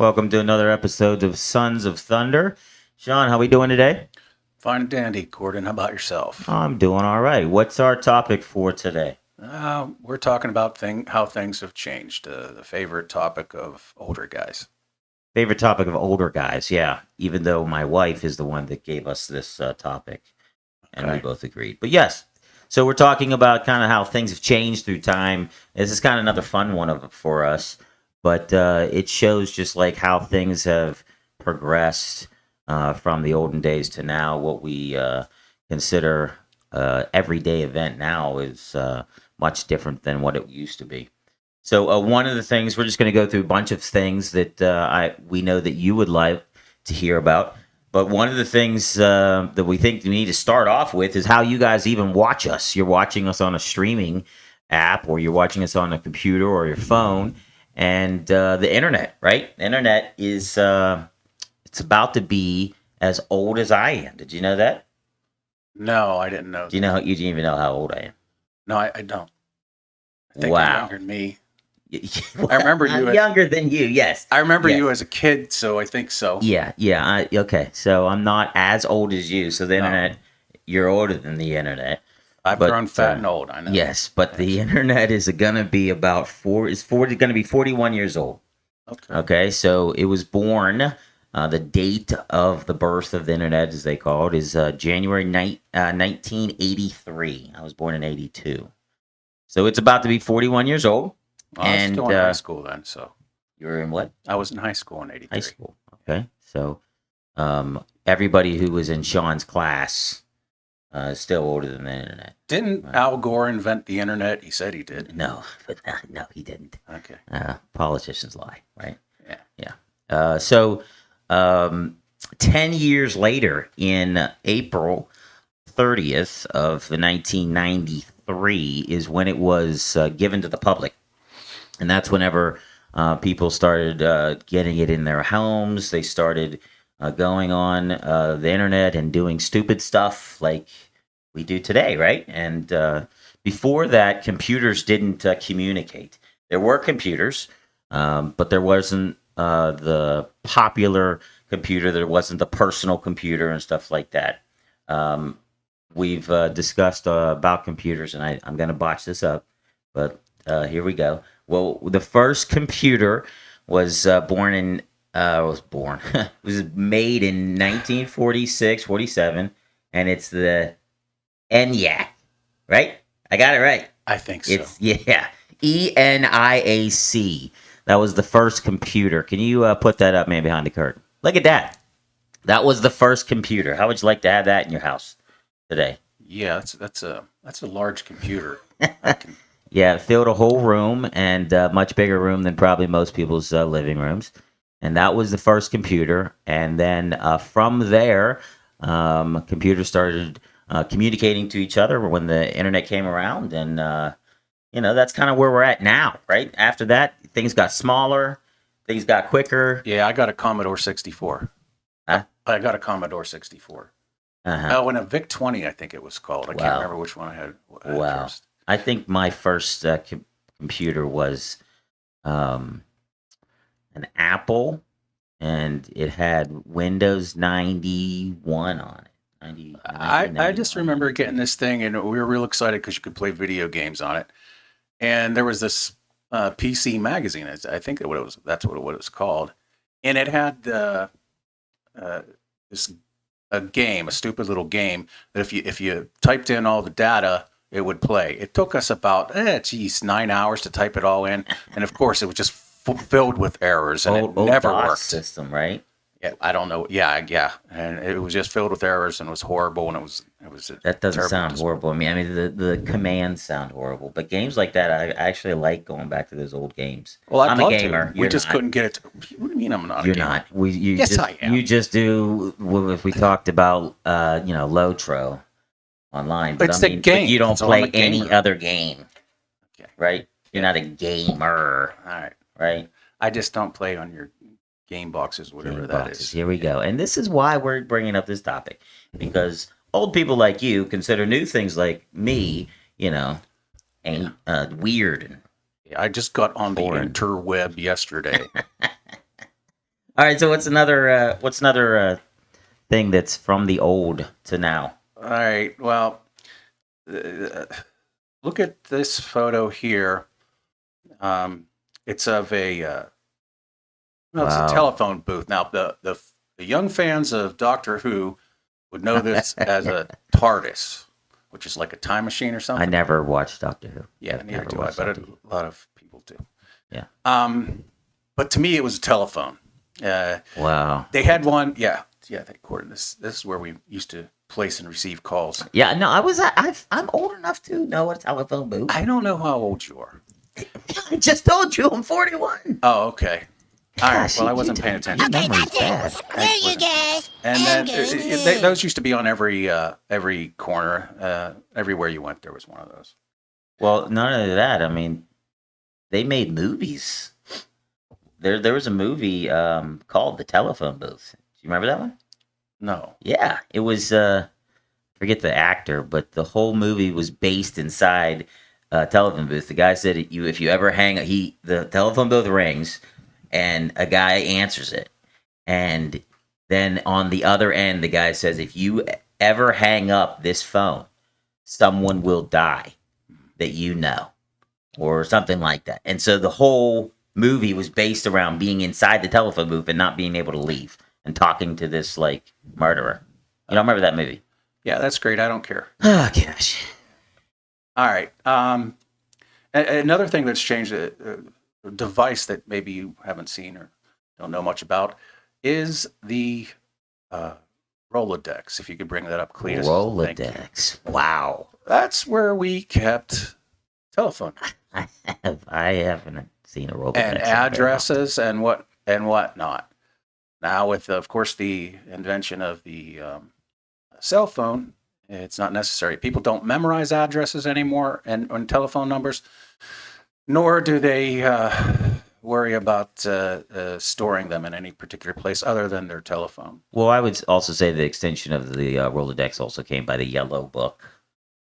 Welcome to another episode of Sons of Thunder. Sean, how we doing today? Fine and dandy, Gordon. How about yourself? I'm doing all right. What's our topic for today? We're talking about how things have changed. The favorite topic of older guys. Favorite topic of older guys, yeah. Even though my wife is the one that gave us this topic, and we Okay. both agreed. But yes, so we're talking about kind of how things have changed through time. This is kind of another fun one for us, but it shows just like how things have progressed from the olden days to now. What we consider everyday event now is much different than what it used to be. So one of the things we're just going to go through a bunch of things that we know that you would like to hear about. But one of the things that we think we need to start off with is how you guys even watch us. You're watching us on a streaming app, or you're watching us on a computer or your phone, and the internet. Right? The internet is it's about to be as old as I am. Did you know that? No, I didn't know Do you that. know? You didn't even know how old I am. No, I don't. I think you're Wow. younger than me. Well, I remember you I'm as- younger than you. Yes. I remember Yes. you as a kid, so I think so. Yeah. Okay. So I'm not as old as you. So the No. internet, you're older than the internet. I've But, grown fat and old. I know. Yes, but the Yes. internet is gonna be about is 40 gonna be 41 years old. Okay. Okay, so it was born. The date of the birth of the internet, as they call it, is January 1983. I was born in 82. So it's about to be 41 years old. Well, I was And still in high school then, so you were in what? I was in high school in High '83. school. Okay. So everybody who was in Sean's class is still older than the internet. Didn't Right. Al Gore invent the internet? He said he did. No, but no, he didn't. Okay. Politicians lie, right? Yeah. Yeah. So 10 years later, in April 30th of the 1993 is when it was given to the public. And that's whenever people started getting it in their homes. They started going on the internet and doing stupid stuff like we do today, right? And before that, computers didn't communicate. There were computers, but there wasn't the popular computer. There wasn't the personal computer and stuff like that. We've discussed about computers, and I'm going to botch this up, but here we go. Well, the first computer was was made in 1946, 47, and it's the ENIAC, right? I got it right. I think so. It's ENIAC. That was the first computer. Can you put that up, man, behind the curtain? Look at that. That was the first computer. How would you like to have that in your house today? Yeah, that's a large computer. I can, Yeah, it filled a whole room, and a much bigger room than probably most people's living rooms. And that was the first computer. And then from there, computers started communicating to each other when the internet came around. And, that's kind of where we're at now, right? After that, things got smaller, things got quicker. yeah, I got a Commodore 64. Huh? I got a Commodore 64. Uh-huh. Oh, and a VIC 20, I think it was called. I Wow. can't remember which one I had Wow. first. I think my first computer was um, an Apple, and it had Windows 91 on it. 90, I just 91. remember getting this thing, and we were real excited because you could play video games on it. And there was this PC magazine. I think that's what it was called, and it had this a stupid little game that if you typed in all the data, it would play. It took us about 9 hours to type it all in, and of course, it was just filled with errors, and Old it never DOS worked. system, right? Yeah, I don't know. Yeah, and it was just filled with errors, and it was horrible, and it was That doesn't terrible sound dis- horrible. I mean, the commands sound horrible, but games like that, I actually like going back to those old games. Well, I'd I'm a love gamer. to. We You're just not. couldn't get it. What do you mean I'm not? You're a gamer? not. Yes, just, I am. You just do. Well, if we talked about, Lotro online, but It's I the mean, but game. you don't So I'm play a any gamer. other game, Okay. right? You're not a gamer, All right. right? I just don't play on your game boxes, whatever Game that boxes. is. Here we go. And this is why we're bringing up this topic, because old people like you consider new things like me, ain't weird. Yeah, I just got on the Foreign. interweb yesterday. All right. So what's another thing that's from the old to now? All right. Well, uh, look at this photo here. It's of a no, it's a Wow. telephone booth. Now, the young fans of Doctor Who would know this as a TARDIS, which is like a time machine or I something. never watched Doctor Who. Yeah, I've neither never do I, watched but Doctor Who. a lot of people do. Yeah. But to me, it was a telephone. Wow. They had one. Yeah, yeah. Gordon, this is where we used to place and receive calls. Yeah. No, I'm old enough to know what a telephone booth. I don't know how old you are. I just told you I'm 41. Oh, okay. All right. Gosh, Well, I you wasn't paying don't- attention. your memory's bad. There you go. And I'm then going those used to be on every corner. Everywhere you went, there was one of those. Well, none of that. I mean, they made movies. There was a movie called The Telephone Booth. Do you remember that one? No. Yeah, it was. Forget the actor, but the whole movie was based inside a telephone booth. The guy said, if you ever the telephone booth rings, and a guy answers it, and then on the other end, the guy says, if you ever hang up this phone, someone will die that you know, or something like that. And so the whole movie was based around being inside the telephone booth and not being able to leave and talking to this like murderer. You don't remember that movie? Yeah, that's great. I don't care. Oh gosh. All right. Another thing that's changed, a device that maybe you haven't seen or don't know much about, is the Rolodex. If you could bring that up, Cletus. Thank you. Rolodex. Wow. That's where we kept telephone I haven't seen a Rolodex. and in a very long addresses and whatnot. Now, with of course the invention of the cell phone, it's not necessary. People don't memorize addresses anymore and telephone numbers, nor do they worry about storing them in any particular place other than their telephone. Well, I would also say the extension of the Rolodex also came by the Yellow Book,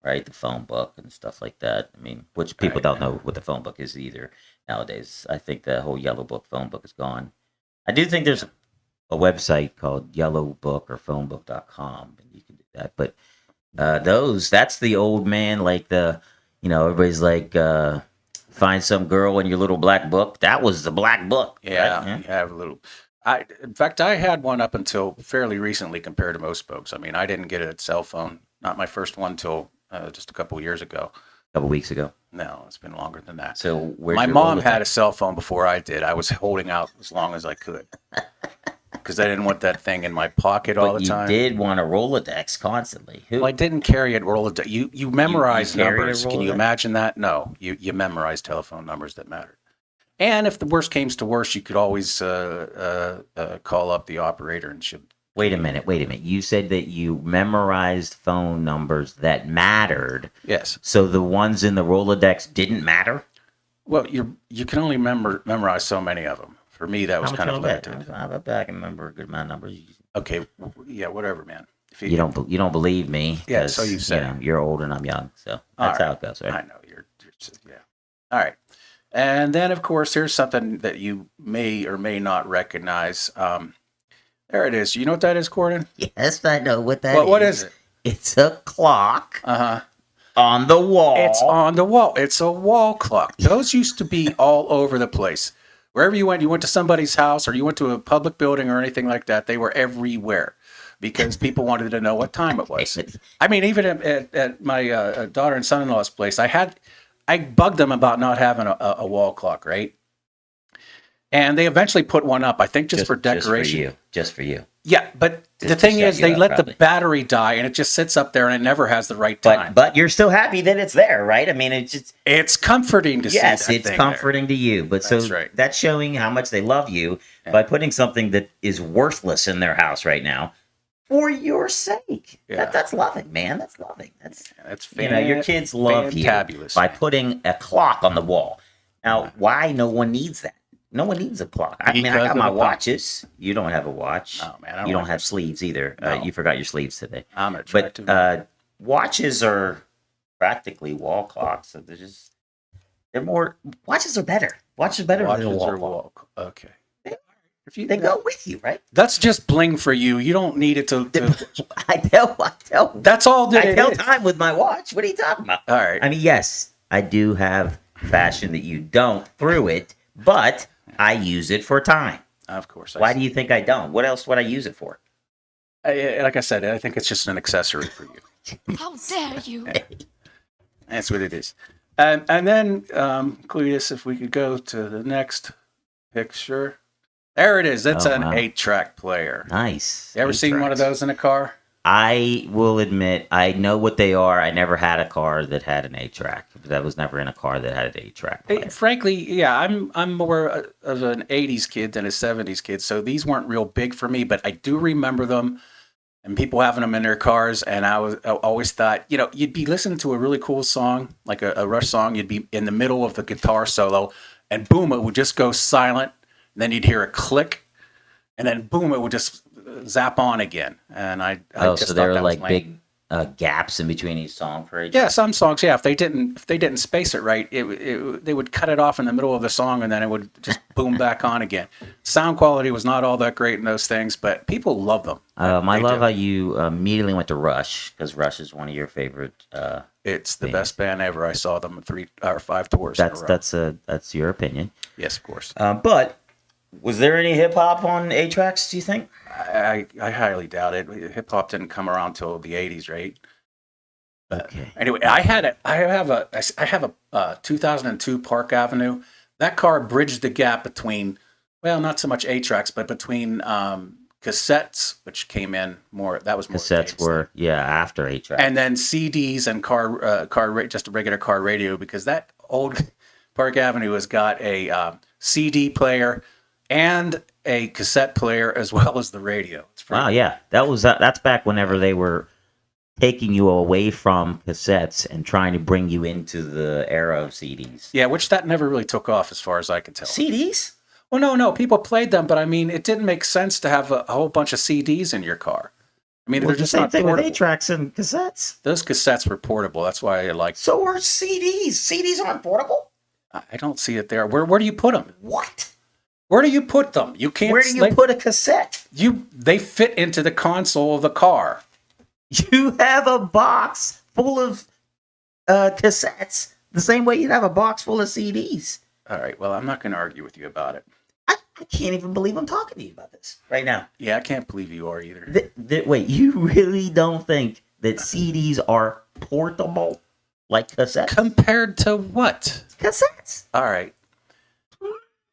right? The phone book and stuff like that. I mean, which people Right. don't know what the phone book is either nowadays. I think the whole Yellow Book phone book is gone. I do think there's a website called Yellowbook or phonebook.com, and you can do that. But that's the old man, like everybody's like, find some girl in your little black book. That was the black book. Yeah, right? you have a little. In fact, I had one up until fairly recently compared to most folks. I mean, I didn't get a cell phone, not my first one, till just a couple of years ago. A couple weeks ago. No, it's been longer than that. So where's My your mom Rolodex? had a cell phone before I did. I was holding out as long as I could because I didn't want that thing in my pocket all But the you time. did want a Rolodex constantly. Who? Well, I didn't carry it. Rolodex. You memorize carry a numbers. Can you Rolodex? imagine that? No, you memorize telephone numbers that mattered. And if the worst came to worst, you could always call up the operator and should. Wait a minute. You said that you memorized phone numbers that mattered. Yes. So the ones in the Rolodex didn't matter? Well, you can only memorize so many of them. For me, that was How kind much of you know that? limited. I can remember a good amount of numbers. Okay. Yeah. Whatever, man. If You don't believe me. Yeah, so 'cause, you say. you're old and I'm young. So All that's right. how it goes, right? I know you're yeah. All right. And then, of course, here's something that you may or may not recognize. There it is. You know what that is, Gordon? Yes, I know what that is. What is it? It's a clock Uh-huh. on the wall. It's on the wall. It's a wall clock. Those used to be all over the place. Wherever you went to somebody's house or you went to a public building or anything like that, they were everywhere because people wanted to know what time it was. I mean, even at my daughter and son-in-law's place, I bugged them about not having a wall clock, right? And they eventually put one up, I think just for decoration. Just for you. Yeah, but Just the to thing shut is, you they up, let probably. the battery die, and it just sits up there, and it never has the right time. But you're still happy that it's there, right? I mean, it's just It's comforting to see. yes, that it's thing comforting to you. But That's so right. that's showing how much they love you Yeah. by putting something that is worthless in their house right now for your sake. Yeah. That's loving, man. That's loving. That's there. That's your kids love you fantabulous. by putting a clock on the wall. Now, why no one needs that? No one needs a clock. I mean, I Because got of my the thumb. watches. You don't have a watch. No, man, You don't have sleeves either. No. You forgot your sleeves today. I'm But attractive. watches are practically wall clocks. So they're more. Watches are better. Watches are better than a Watches wall or clock. wall. Okay. If you, They go with you, right? that's just bling for you. You don't need it to I tell that's all that I it tell is. time with my watch. What are you talking about? All right. I mean, yes, I do have fashion that you don't through it, but I use it for time. Of course. Why do you think I don't? What else would I use it for? Like I said, I think it's just an accessory for you. How dare you? That's what it is. And then, Cletus, if we could go to the next picture. There it is. That's Oh, an wow. 8-track player. Nice. You ever seen one of those in a car? I will admit, I know what they are. I never had a car that had an 8-track. That was never in a car that had an 8-track player. Frankly, yeah, I'm more of an 80s kid than a 70s kid, so these weren't real big for me, but I do remember them and people having them in their cars, and I always thought, you'd be listening to a really cool song, like a Rush song, you'd be in the middle of the guitar solo, and boom, it would just go silent, and then you'd hear a click, and then boom, it would just zap on again, and I just So thought there were that was like lame. big gaps in between each song for each. Yeah, some songs. Yeah, if they didn't space it right, they would cut it off in the middle of the song, and then it would just boom back on again. Sound quality was not all that great in those things, but people love them. I They love do. how you immediately went to Rush because Rush is one of your favorite. It's the Yeah. best band ever. I saw them 3 or 5 tours. in a row. That's your opinion. Yes, of course. But was there any hip hop on 8-tracks? Do you think? I highly doubt it. Hip hop didn't come around till the 80s, right? Okay. Anyway, I have a 2002 Park Avenue. That car bridged the gap between, well, not so much 8-tracks, but between cassettes, which came in more. That was more Cassettes tapes. were after 8-tracks. And then CDs and just a regular car radio, because that old Park Avenue has got a CD player and a cassette player as well as the radio. It's pretty Wow, yeah, that's back whenever they were taking you away from cassettes and trying to bring you into the era of CDs. Yeah, which that never really took off as far as I can tell. CDs? Well, no, people played them, but I mean, it didn't make sense to have a whole bunch of CDs in your car. I mean, Well, they're the just same not thing with portable. 8-tracks and cassettes. Those cassettes were portable. That's why I like. So are CDs. CDs aren't portable. I don't see it there. Where do you put them? What? Where do you put them? You can't. Where do you put a cassette? They fit into the console of the car. You have a box full of cassettes, the same way you'd have a box full of CDs. All right. Well, I'm not going to argue with you about it. I can't even believe I'm talking to you about this right now. Yeah, I can't believe you are either. Wait, you really don't think that CDs are portable like cassettes? Compared to what? Cassettes. All right.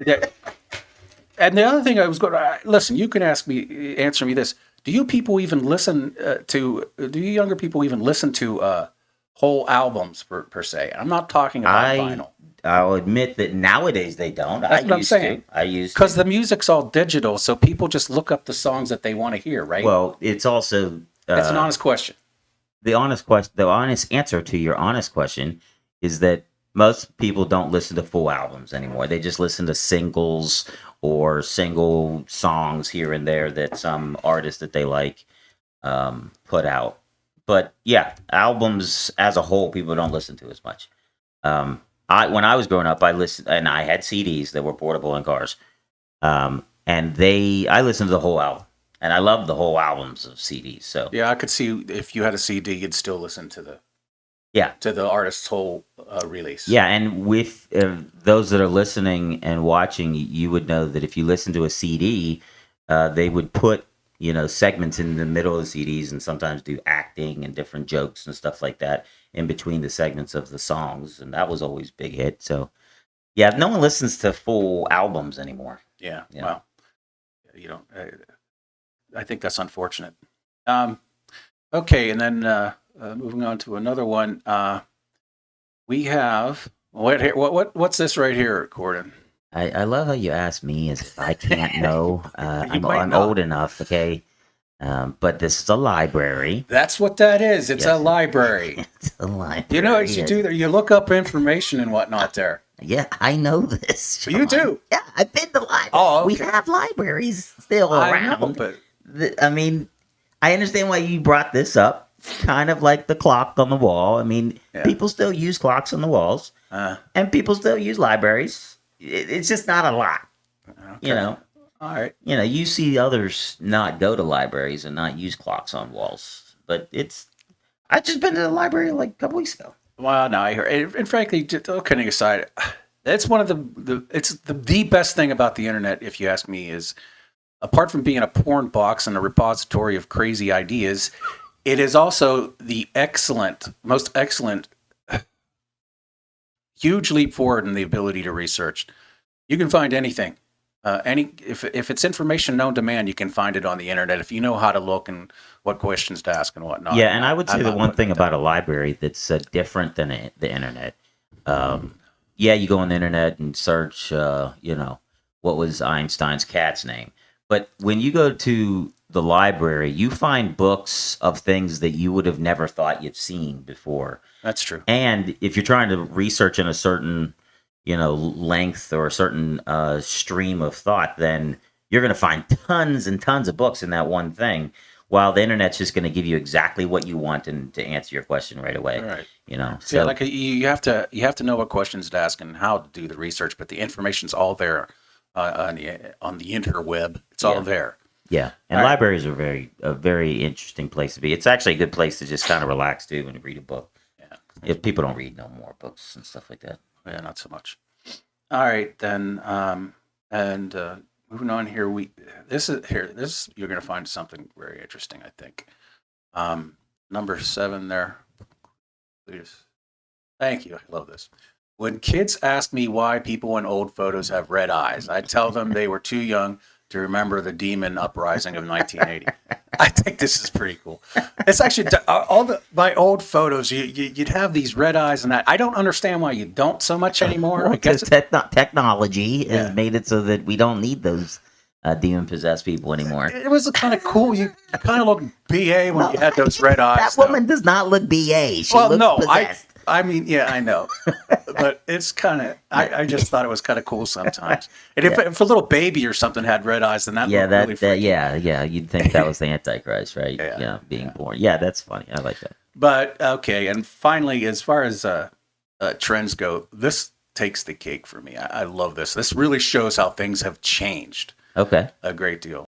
Yeah. And the other thing I was going to listen. You can answer me this. Do you people even listen do you younger people even listen to whole albums per se? I'm not talking about vinyl. I'll admit that nowadays they don't. That's what I'm saying. I used to. Because the music's all digital, so people just look up the songs that they want to hear, right? Well, it's also That's an honest question. the honest answer to your honest question is that most people don't listen to full albums anymore. They just listen to singles or single songs here and there that some artist that they like put out. But yeah, albums as a whole, people don't listen to as much. When I was growing up, I listened, and I had CDs that were portable in cars, and I listened to the whole album, and I loved the whole albums of CDs. So Yeah, I could see if you had a CD, you'd still listen to the yeah, artist's whole release. yeah, and with those that are listening and watching, you would know that if you listen to a CD, they would put segments in the middle of the CDs, and sometimes do acting and different jokes and stuff like that in between the segments of the songs, and that was always a big hit. So yeah, no one listens to full albums anymore. Yeah. Yeah. Well, you know, I think that's unfortunate. Okay, and then moving on to another one. We have what's this right here, Gordon? I love how you ask me as if I can't know. I'm might I'm not. old enough, okay. But this is a library. That's what that is. It's Yes. a library. It's a library. You know what you do there? You look up information and whatnot there. Yeah, I know this. You Sean. do? Yeah, I've been to libraries. Oh, We okay. have libraries still I around. know, but I mean, I understand why you brought this up. Kind of like the clock on the wall. I mean, Yeah. people still use clocks on the walls, and people still use libraries. It's just not a lot, okay. you know. All right. You know, you see others not go to libraries and not use clocks on walls, but I just been to the library like a couple weeks ago. Well, no, I hear, and frankly, just all kidding aside, it's one of the best thing about the internet, if you ask me, is apart from being a porn box and a repository of crazy ideas, it is also the most excellent, huge leap forward in the ability to research. You can find anything. If it's information known demand, you can find it on the internet if you know how to look and what questions to ask and whatnot. Yeah, and I would say I'm the not one putting thing it about down. a library that's different than the internet. Yeah, you go on the internet and search, what was Einstein's cat's name. But when you go to the library, you find books of things that you would have never thought you'd seen before. That's true. And if you're trying to research in a certain, length or a certain stream of thought, then you're going to find tons and tons of books in that one thing. While the internet's just going to give you exactly what you want and to answer your question right away. All right. So Yeah, like you have to know what questions to ask and how to do the research, but the information's all there on the interweb. It's all Yeah. there. yeah, and All right. libraries are a very interesting place to be. It's actually a good place to just kind of relax too when you read a book. Yeah. If people don't read no more books and stuff like that. Yeah, not so much. All right, then, and moving on here, this you're going to find something very interesting, I think. Number 7 there, please. Thank you. I love this. When kids ask me why people in old photos have red eyes, I tell them they were too young to remember the demon uprising of 1980. I think this is pretty cool. It's actually my old photos. You'd have these red eyes, and I don't understand why you don't so much anymore. I guess Because technology Yeah. has made it so that we don't need those demon possessed people anymore. it was kind of cool. You kind of looked BA when you had those red eyes. That though. would does not look BA. She Well, looks no, possessed. I mean, yeah, I know, but it's kind of. I just thought it was kind of cool sometimes. And if a little baby or something had red eyes, then that Yeah, looked really freaky. yeah. You'd think that was the Antichrist, right? Yeah, being born. Yeah, that's funny. I like that. But okay, and finally, as far as trends go, this takes the cake for me. I love this. This really shows how things have changed Okay. a great deal.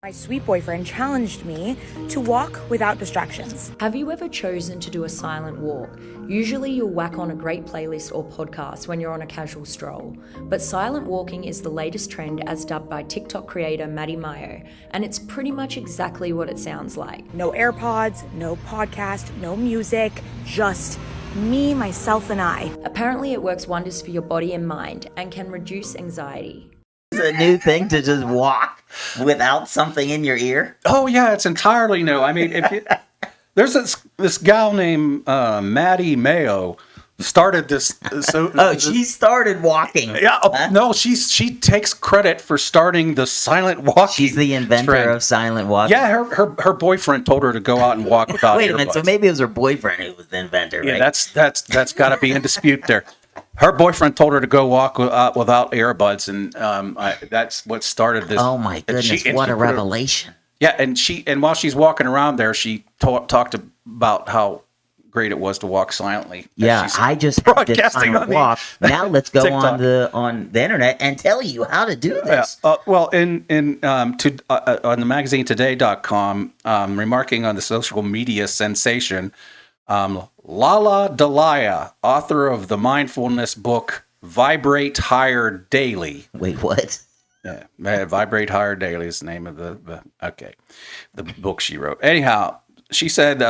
My sweet boyfriend challenged me to walk without distractions. Have you ever chosen to do a silent walk? Usually you'll whack on a great playlist or podcast when you're on a casual stroll. But silent walking is the latest trend as dubbed by TikTok creator Maddie Mayo, and it's pretty much exactly what it sounds like. No AirPods, no podcast, no music, just me, myself, and I. Apparently it works wonders for your body and mind and can reduce anxiety. It's a new thing to just walk without something in your ear. Oh yeah, it's entirely new. I mean, there's this gal named Maddie Mayo started this. She started walking. Yeah, Huh? no, she takes credit for starting the silent walking. She's the inventor trend. of silent walking. Yeah, her boyfriend told her to go out and walk without Wait a minute. So earbuds. maybe it was her boyfriend who was the inventor, Yeah, right? that's got to be in dispute there. Her boyfriend told her to go walk without earbuds, and that's what started this. Oh my and goodness! and What she a put her- revelation! Yeah, and while she's walking around there, she talked about how great it was to walk silently. as Yeah, she's I just had this broadcasting silent on the walk. Now let's go TikTok. on the internet and tell you how to do Yeah. this. Well, on the magazine today.com, remarking on the social media sensation, Lala Delia, author of the mindfulness book Vibrate Higher Daily. Wait, what? Yeah, Vibrate Higher Daily is the name of the book she wrote. Anyhow, she said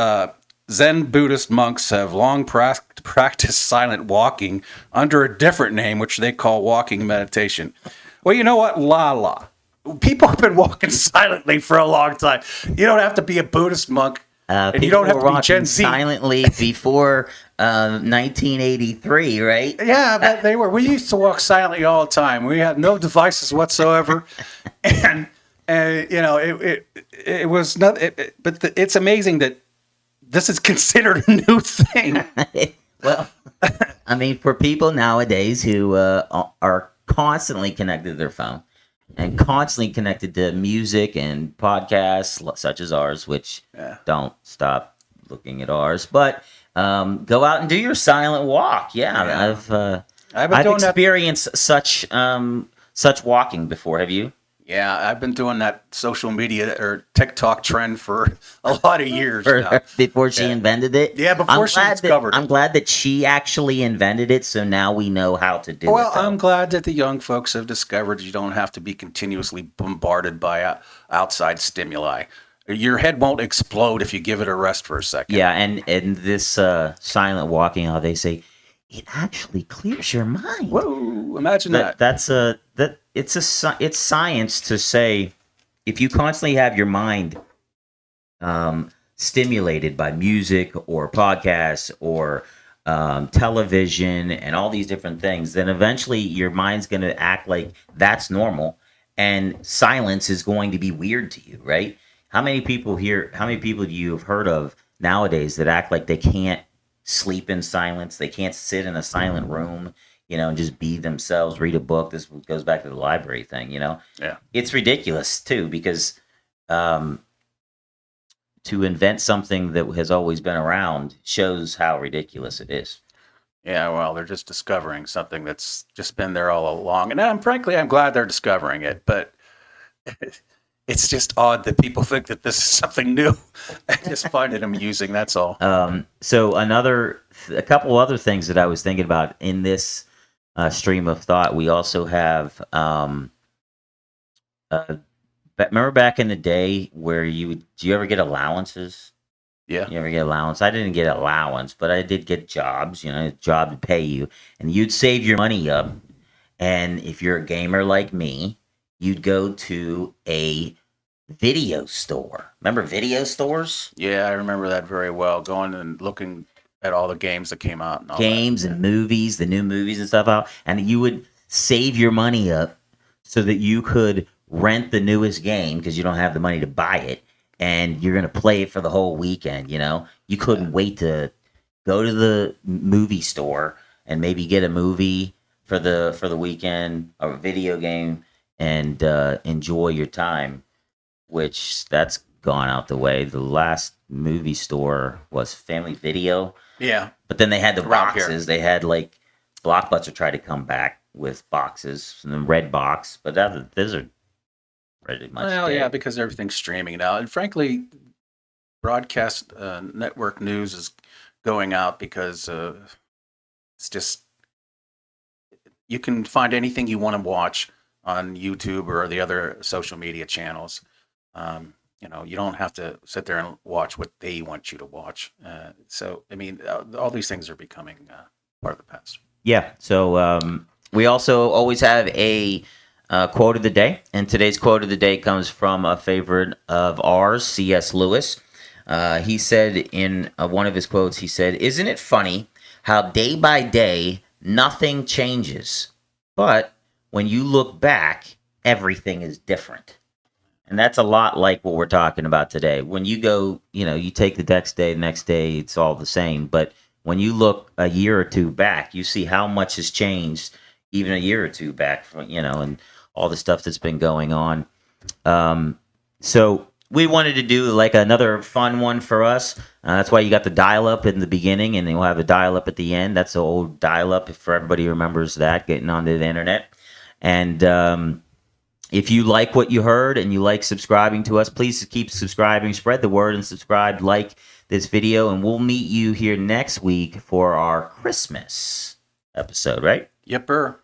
Zen Buddhist monks have long practiced silent walking under a different name, which they call walking meditation. Well, you know what, Lala? People have been walking silently for a long time. You don't have to be a Buddhist monk, and you People don't have were to be walking Gen Z. silently before 1983, right? Yeah, but they were. We used to walk silently all the time. We had no devices whatsoever, and you know it was not. But it's amazing that this is considered a new thing. Well, I mean, for people nowadays who are constantly connected to their phone and constantly connected to music and podcasts such as ours, which don't stop looking at ours, but go out and do your silent walk. Yeah. I've I've been doing that. experienced such walking before. Have you? Yeah, I've been doing that social media or TikTok trend for a lot of years Or now. before she invented it. Yeah, before she discovered I'm it. glad that she actually invented it, so now we know how to do Well, it. though. I'm glad that the young folks have discovered you don't have to be continuously bombarded by outside stimuli. Your head won't explode if you give it a rest for a second. Yeah, and this silent walking, how they say, it actually clears your mind. Whoa! Imagine That that. it's science to say if you constantly have your mind stimulated by music or podcasts or television and all these different things, then eventually your mind's going to act like that's normal, and silence is going to be weird to you, right? How many people do you have heard of nowadays that act like they can't sleep in silence? They can't sit in a silent room, and just be themselves, read a book. This goes back to the library thing, Yeah. It's ridiculous too, because um, to invent something that has always been around shows how ridiculous it is. Yeah, well, they're just discovering something that's just been there all along. And frankly, I'm glad they're discovering it, but it's just odd that people think that this is something new. I just find it amusing, that's all. So a couple other things that I was thinking about in this stream of thought. We also have, remember back in the day where do you ever get allowances? Yeah. You ever get allowance? I didn't get allowance, but I did get jobs, a job to pay you, and you'd save your money up. And if you're a gamer like me, you'd go to a video store. Remember video stores? Yeah, I remember that very well. Going and looking at all the games that came out and all Games that. and movies, the new movies and stuff out, and you would save your money up so that you could rent the newest game because you don't have the money to buy it, and you're gonna play it for the whole weekend. You couldn't wait to go to the movie store and maybe get a movie for the weekend or a video game and enjoy your time. Which that's gone out the way. The last movie store was Family Video. Yeah. But then they had the Around here. boxes. They had like Blockbuster tried to come back with boxes and the red box, but those are pretty much. Well, dead. yeah, because everything's streaming now. And frankly, broadcast network news is going out because it's just, you can find anything you want to watch on YouTube or the other social media channels. You don't have to sit there and watch what they want you to watch. So, I mean, all these things are becoming part of the past. Yeah. So we also always have a quote of the day, and today's quote of the day comes from a favorite of ours, C.S. Lewis. He said in one of his quotes, he said, "Isn't it funny how day by day nothing changes, but when you look back, everything is different." And that's a lot like what we're talking about today. When you go, you take the next day, it's all the same. But when you look a year or two back, you see how much has changed even a year or two back, and all the stuff that's been going on. So we wanted to do like another fun one for us. That's why you got the dial-up in the beginning, and then we'll have a dial-up at the end. That's the old dial-up, if everybody remembers that, getting onto the internet. And if you like what you heard and you like subscribing to us, please keep subscribing, spread the word, and subscribe, like this video, and we'll meet you here next week for our Christmas episode, right? Yipper.